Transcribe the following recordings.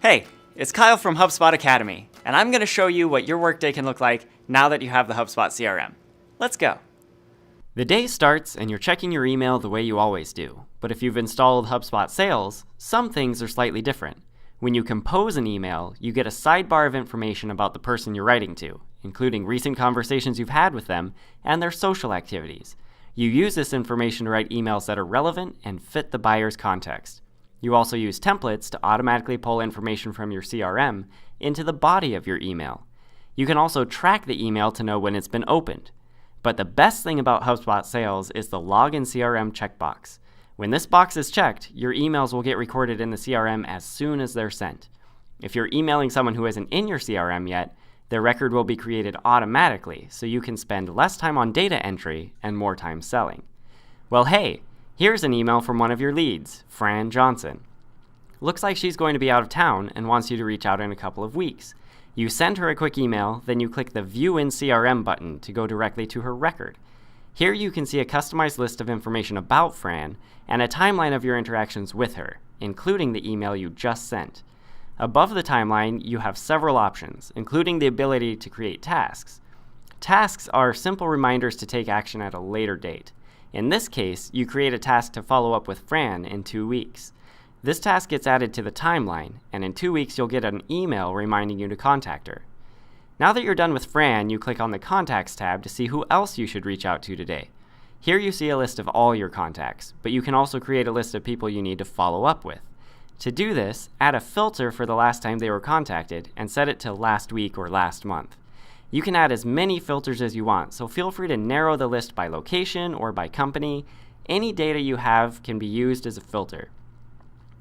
Hey, it's Kyle from HubSpot Academy, and I'm going to show you what your workday can look like now that you have the HubSpot CRM. Let's go. The day starts and you're checking your email the way you always do. But if you've installed HubSpot Sales, some things are slightly different. When you compose an email, you get a sidebar of information about the person you're writing to, including recent conversations you've had with them and their social activities. You use this information to write emails that are relevant and fit the buyer's context. You also use templates to automatically pull information from your CRM into the body of your email. You can also track the email to know when it's been opened. But the best thing about HubSpot Sales is the Login CRM checkbox. When this box is checked, your emails will get recorded in the CRM as soon as they're sent. If you're emailing someone who isn't in your CRM yet, their record will be created automatically, so you can spend less time on data entry and more time selling. Well, hey, here's an email from one of your leads, Fran Johnson. Looks like she's going to be out of town and wants you to reach out in a couple of weeks. You send her a quick email, then you click the View in CRM button to go directly to her record. Here you can see a customized list of information about Fran and a timeline of your interactions with her, including the email you just sent. Above the timeline, you have several options, including the ability to create tasks. Tasks are simple reminders to take action at a later date. In this case, you create a task to follow up with Fran in 2 weeks. This task gets added to the timeline, and in 2 weeks you'll get an email reminding you to contact her. Now that you're done with Fran, you click on the Contacts tab to see who else you should reach out to today. Here you see a list of all your contacts, but you can also create a list of people you need to follow up with. To do this, add a filter for the last time they were contacted and set it to last week or last month. You can add as many filters as you want, so feel free to narrow the list by location or by company. Any data you have can be used as a filter.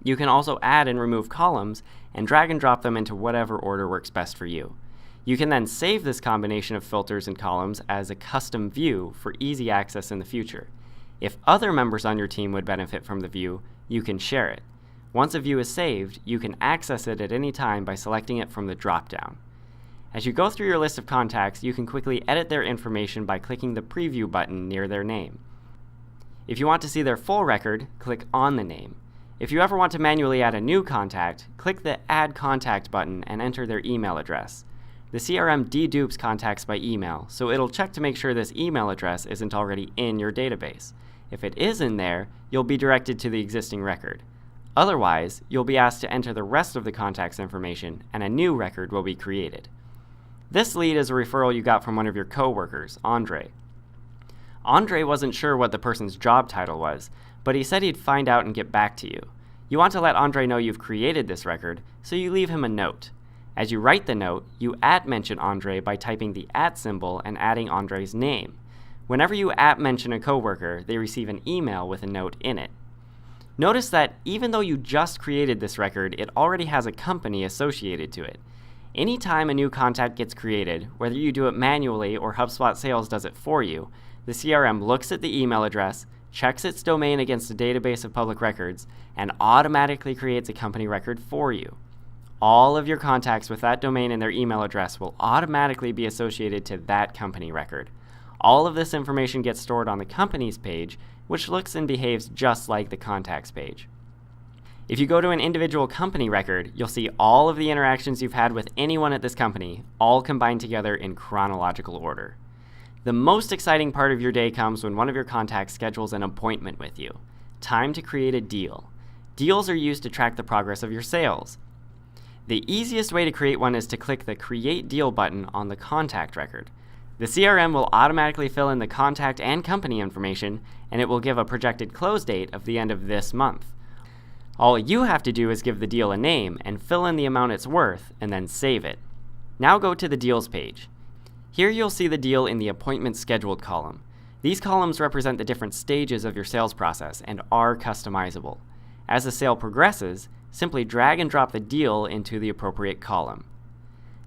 You can also add and remove columns and drag and drop them into whatever order works best for you. You can then save this combination of filters and columns as a custom view for easy access in the future. If other members on your team would benefit from the view, you can share it. Once a view is saved, you can access it at any time by selecting it from the drop-down. As you go through your list of contacts, you can quickly edit their information by clicking the Preview button near their name. If you want to see their full record, click on the name. If you ever want to manually add a new contact, click the Add Contact button and enter their email address. The CRM dedupes contacts by email, so it'll check to make sure this email address isn't already in your database. If it is in there, you'll be directed to the existing record. Otherwise, you'll be asked to enter the rest of the contact's information, and a new record will be created. This lead is a referral you got from one of your coworkers, Andre. Andre wasn't sure what the person's job title was, but he said he'd find out and get back to you. You want to let Andre know you've created this record, so you leave him a note. As you write the note, you @mention Andre by typing the @ and adding Andre's name. Whenever you @mention a coworker, they receive an email with a note in it. Notice that even though you just created this record, it already has a company associated to it. Anytime a new contact gets created, whether you do it manually or HubSpot Sales does it for you, the CRM looks at the email address, checks its domain against a database of public records, and automatically creates a company record for you. All of your contacts with that domain and their email address will automatically be associated to that company record. All of this information gets stored on the company's page, which looks and behaves just like the contacts page. If you go to an individual company record, you'll see all of the interactions you've had with anyone at this company, all combined together in chronological order. The most exciting part of your day comes when one of your contacts schedules an appointment with you. Time to create a deal. Deals are used to track the progress of your sales. The easiest way to create one is to click the Create Deal button on the contact record. The CRM will automatically fill in the contact and company information, and it will give a projected close date of the end of this month. All you have to do is give the deal a name and fill in the amount it's worth, and then save it. Now go to the Deals page. Here you'll see the deal in the Appointment Scheduled column. These columns represent the different stages of your sales process and are customizable. As the sale progresses, simply drag and drop the deal into the appropriate column.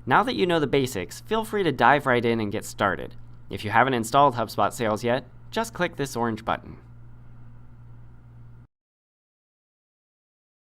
Now that you know the basics, feel free to dive right in and get started. If you haven't installed HubSpot Sales yet, just click this orange button.